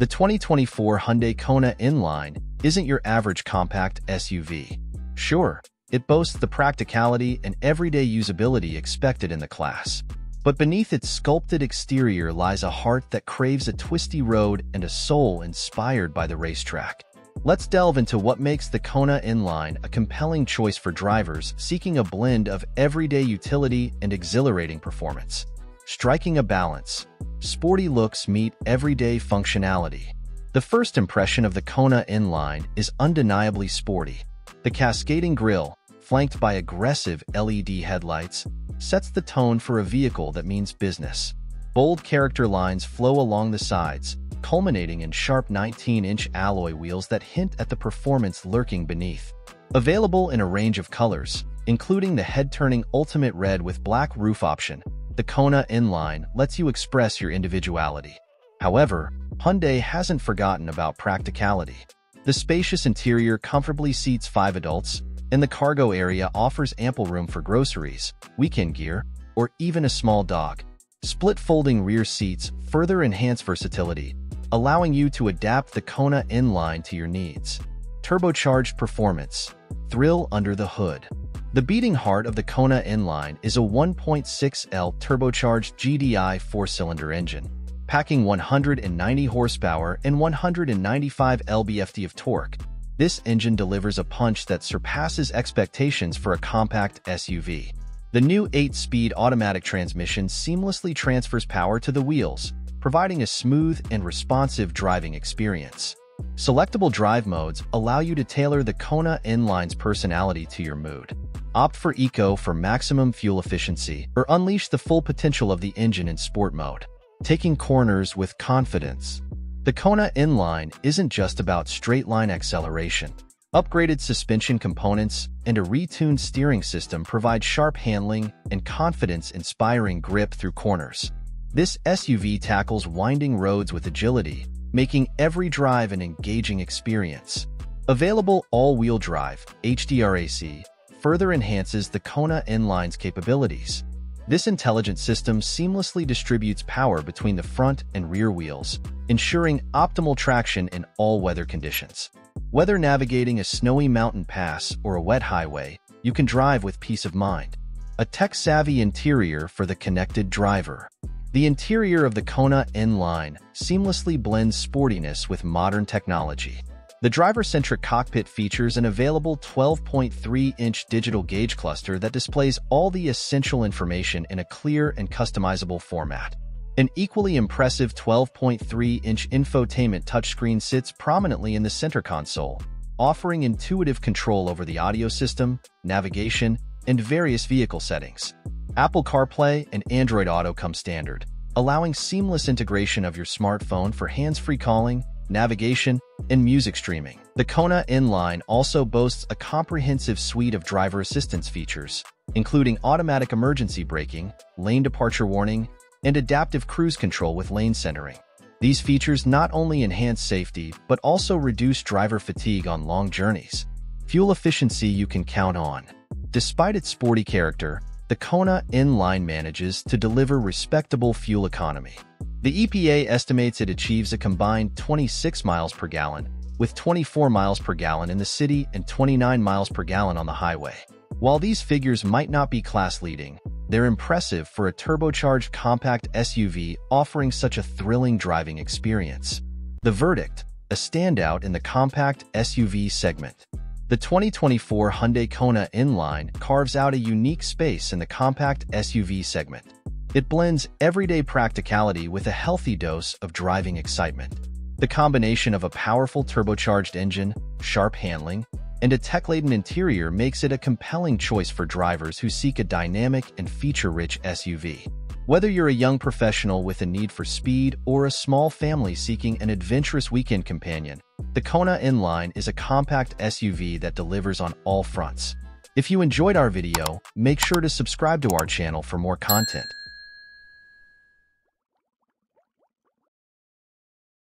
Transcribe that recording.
The 2024 Hyundai Kona N-Line isn't your average compact SUV. Sure, it boasts the practicality and everyday usability expected in the class. But beneath its sculpted exterior lies a heart that craves a twisty road and a soul inspired by the racetrack. Let's delve into what makes the Kona N-Line a compelling choice for drivers seeking a blend of everyday utility and exhilarating performance. Striking a balance, sporty looks meet everyday functionality. The first impression of the Kona N-Line is undeniably sporty. The cascading grille, flanked by aggressive LED headlights, sets the tone for a vehicle that means business. Bold character lines flow along the sides, culminating in sharp 19-inch alloy wheels that hint at the performance lurking beneath. Available in a range of colors, including the head-turning Ultimate Red with black roof option, the Kona N-Line lets you express your individuality. However, Hyundai hasn't forgotten about practicality. The spacious interior comfortably seats 5 adults, and the cargo area offers ample room for groceries, weekend gear, or even a small dog. Split folding rear seats further enhance versatility, allowing you to adapt the Kona N-Line to your needs. Turbocharged performance. Thrill under the hood. The beating heart of the Kona N-Line is a 1.6L turbocharged GDI 4-cylinder engine, packing 190 horsepower and 195 lb-ft of torque. This engine delivers a punch that surpasses expectations for a compact SUV. The new 8-speed automatic transmission seamlessly transfers power to the wheels, providing a smooth and responsive driving experience. Selectable drive modes allow you to tailor the Kona N-Line's personality to your mood. Opt for Eco for maximum fuel efficiency, or unleash the full potential of the engine in sport mode. Taking corners with confidence. The Kona N-Line isn't just about straight-line acceleration. Upgraded suspension components and a retuned steering system provide sharp handling and confidence-inspiring grip through corners. This SUV tackles winding roads with agility, making every drive an engaging experience. Available all-wheel drive, HDRAC, further enhances the Kona N-Line's capabilities. This intelligent system seamlessly distributes power between the front and rear wheels, ensuring optimal traction in all weather conditions. Whether navigating a snowy mountain pass or a wet highway, you can drive with peace of mind. A tech-savvy interior for the connected driver. The interior of the Kona N-Line seamlessly blends sportiness with modern technology. The driver-centric cockpit features an available 12.3-inch digital gauge cluster that displays all the essential information in a clear and customizable format. An equally impressive 12.3-inch infotainment touchscreen sits prominently in the center console, offering intuitive control over the audio system, navigation, and various vehicle settings. Apple CarPlay and Android Auto come standard, allowing seamless integration of your smartphone for hands-free calling, navigation, and music streaming. The Kona N-Line also boasts a comprehensive suite of driver assistance features, including automatic emergency braking, lane departure warning, and adaptive cruise control with lane centering. These features not only enhance safety, but also reduce driver fatigue on long journeys. Fuel efficiency you can count on. Despite its sporty character, the Kona N-Line manages to deliver respectable fuel economy. The EPA estimates it achieves a combined 26 miles per gallon, with 24 miles per gallon in the city and 29 miles per gallon on the highway. While these figures might not be class-leading, they're impressive for a turbocharged compact SUV offering such a thrilling driving experience. The verdict: a standout in the compact SUV segment. The 2024 Hyundai Kona N-Line carves out a unique space in the compact SUV segment. It blends everyday practicality with a healthy dose of driving excitement. The combination of a powerful turbocharged engine, sharp handling, and a tech-laden interior makes it a compelling choice for drivers who seek a dynamic and feature-rich SUV. Whether you're a young professional with a need for speed or a small family seeking an adventurous weekend companion, the Kona N-Line is a compact SUV that delivers on all fronts. If you enjoyed our video, make sure to subscribe to our channel for more content.